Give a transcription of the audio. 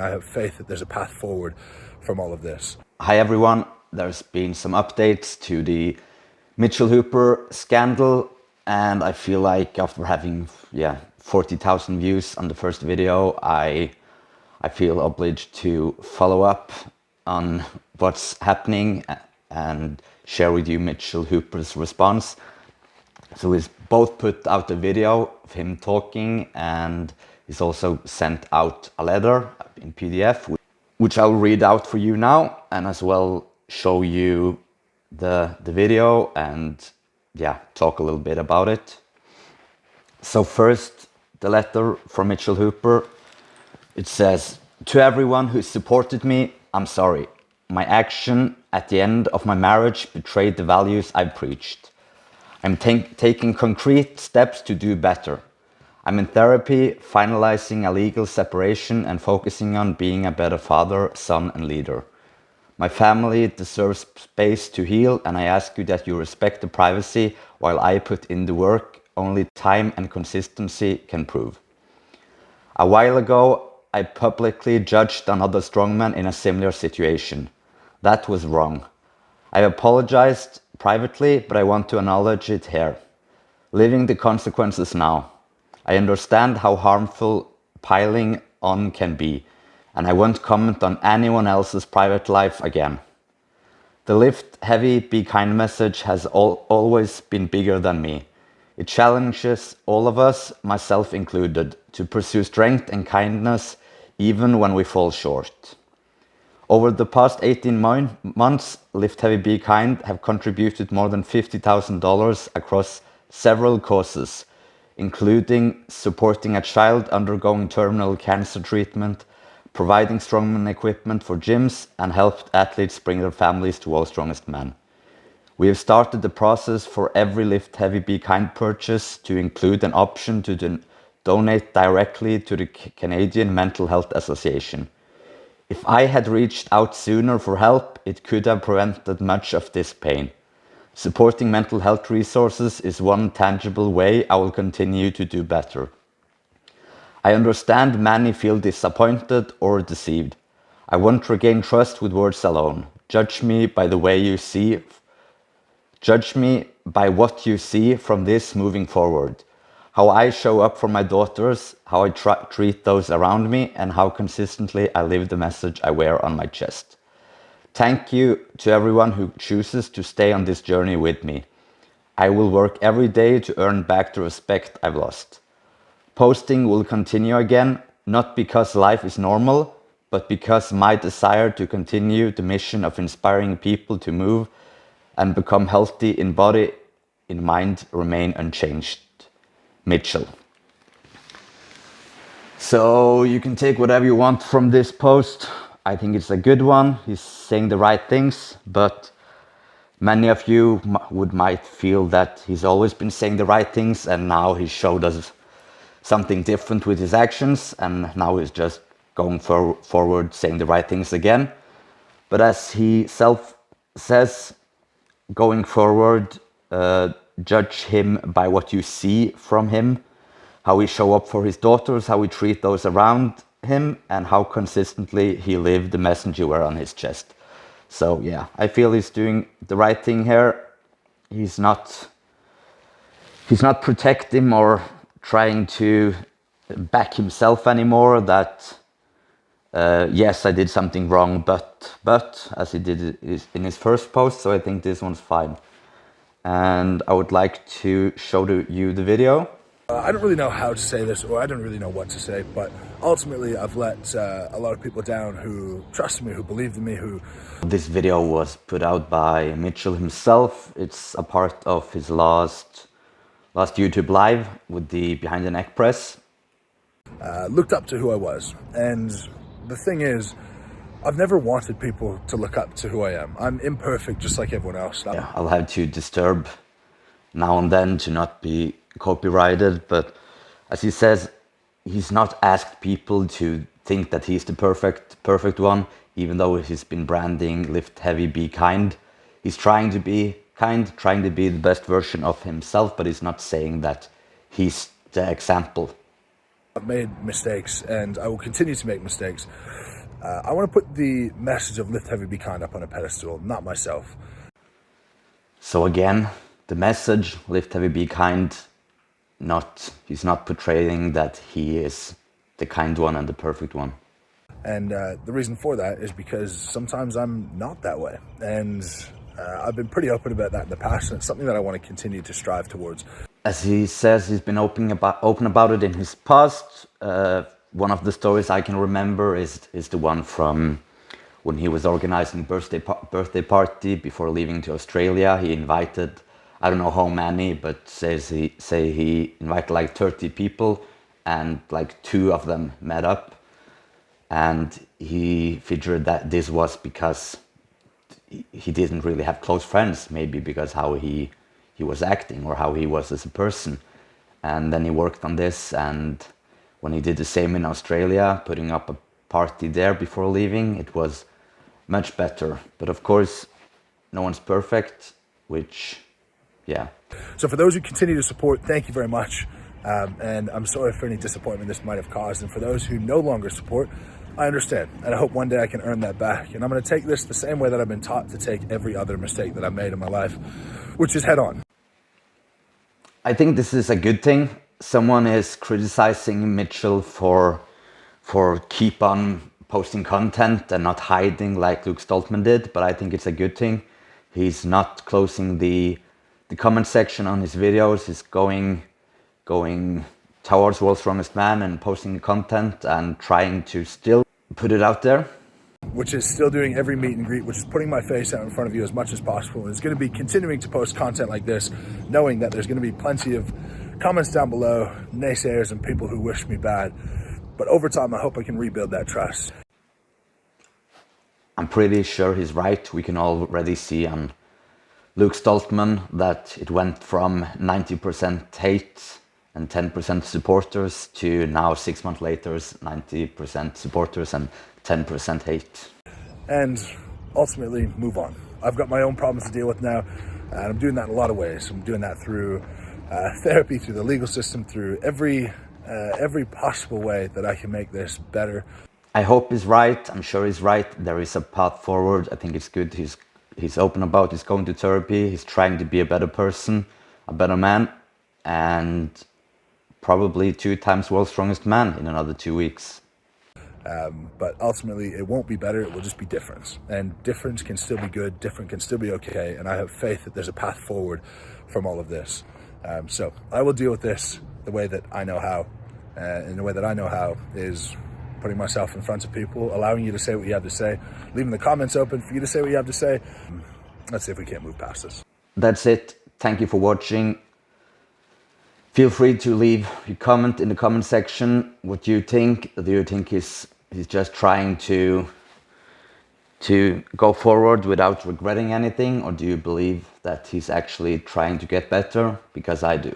I have faith that there's a path forward from all of this. Hi everyone, there's been some updates to the Mitchell Hooper scandal, and I feel like after having 40,000 views on the first video, I feel obliged to follow up on what's happening and share with you Mitchell Hooper's response. So he's both put out a video of him talking, and he's also sent out a letter in PDF, which I'll read out for you now, and as well show you the video and talk a little bit about it. So first, the letter from Mitchell Hooper. It says, "To everyone who supported me, I'm sorry. My action at the end of my marriage betrayed the values I preached. I'm taking concrete steps to do better. I'm in therapy, finalizing a legal separation and focusing on being a better father, son, and leader. My family deserves space to heal, and I ask you that you respect the privacy while I put in the work only time and consistency can prove. A while ago, I publicly judged another strongman in a similar situation. That was wrong. I apologized privately, but I want to acknowledge it here. Living the consequences now. I understand how harmful piling on can be, and I won't comment on anyone else's private life again. The lift heavy, be kind message has always been bigger than me. It challenges all of us, myself included, to pursue strength and kindness even when we fall short. Over the past 18 months, Lift Heavy Be Kind have contributed more than $50,000 across several causes, including supporting a child undergoing terminal cancer treatment, providing strongman equipment for gyms, and helped athletes bring their families to World's Strongest Man. We have started the process for every Lift Heavy Be Kind purchase to include an option to donate directly to the Canadian Mental Health Association. If I had reached out sooner for help, it could have prevented much of this pain. Supporting mental health resources is one tangible way I will continue to do better. I understand many feel disappointed or deceived. I won't regain trust with words alone. Judge me by what you see from this moving forward. How I show up for my daughters, how I treat those around me, and how consistently I live the message I wear on my chest. Thank you to everyone who chooses to stay on this journey with me. I will work every day to earn back the respect I've lost. Posting will continue again, not because life is normal, but because my desire to continue the mission of inspiring people to move and become healthy in body, in mind, remain unchanged. Mitchell." So you can take whatever you want from this post. I think it's a good one. He's saying the right things, but many of you might feel that he's always been saying the right things, and now he showed us something different with his actions, and now he's just going forward saying the right things again. But as he says, going forward, judge him by what you see from him, how he show up for his daughters, how he treat those around him, and how consistently he lived the message you wear on his chest. So yeah, I feel he's doing the right thing here. He's not protecting or trying to back himself anymore that yes, I did something wrong, but as he did in his first post, so I think this one's fine. And I would like to show you the video. I don't really know how to say this, or I don't really know what to say, but ultimately I've let a lot of people down who trusted me, who believed in me, who... This video was put out by Mitchell himself. It's a part of his last YouTube live with the behind the neck press. Looked up to who I was. And the thing is, I've never wanted people to look up to who I am. I'm imperfect, just like everyone else. Yeah, I'll have to disturb now and then to not be copyrighted, but as he says, he's not asked people to think that he's the perfect one, even though he's been branding Lift Heavy Be Kind. He's trying to be kind, trying to be the best version of himself, but he's not saying that he's the example. I've made mistakes and I will continue to make mistakes. I want to put the message of lift heavy, be kind up on a pedestal, not myself. So again, the message, lift heavy, be kind, he's not portraying that he is the kind one and the perfect one. And the reason for that is because sometimes I'm not that way. And I've been pretty open about that in the past, and it's something that I want to continue to strive towards. As he says, he's been open about it in his past. One of the stories I can remember is the one from when he was organizing birthday party before leaving to Australia. He invited, I don't know how many, but say he invited like 30 people, and like 2 of them met up. And he figured that this was because he didn't really have close friends, maybe because how he was acting or how he was as a person. And then he worked on this, and when he did the same in Australia, putting up a party there before leaving, it was much better. But of course, no one's perfect, which, yeah. So for those who continue to support, thank you very much. And I'm sorry for any disappointment this might have caused. And for those who no longer support, I understand. And I hope one day I can earn that back. And I'm going to take this the same way that I've been taught to take every other mistake that I've made in my life, which is head on. I think this is a good thing. Someone is criticizing Mitchell for keep on posting content and not hiding like Luke Stoltman did, but I think it's a good thing. He's not closing the comment section on his videos. He's going towards World's Strongest Man and posting the content and trying to still put it out there. Which is still doing every meet and greet, which is putting my face out in front of you as much as possible. And it's going to be continuing to post content like this, knowing that there's going to be plenty of comments down below, naysayers and people who wish me bad. But over time, I hope I can rebuild that trust. I'm pretty sure he's right. We can already see on Luke Stoltman that it went from 90% hate and 10% supporters to now 6 months later, 90% supporters and 10% hate. And ultimately move on. I've got my own problems to deal with now, and I'm doing that in a lot of ways. I'm doing that through therapy, through the legal system, through every possible way that I can make this better. I hope he's right. I'm sure he's right. There is a path forward. I think it's good. He's open about. He's going to therapy. He's trying to be a better person, a better man, and probably 2 times World's Strongest Man in another 2 weeks. But ultimately, it won't be better. It will just be different. And difference can still be good. Different can still be okay. And I have faith that there's a path forward from all of this. So I will deal with this the way that I know how. And the way that I know how is putting myself in front of people, allowing you to say what you have to say, leaving the comments open for you to say what you have to say. Let's see if we can't move past this. That's it. Thank you for watching. Feel free to leave your comment in the comment section. What do you think? Do you think he's just trying to go forward without regretting anything? Or do you believe that he's actually trying to get better? Because I do.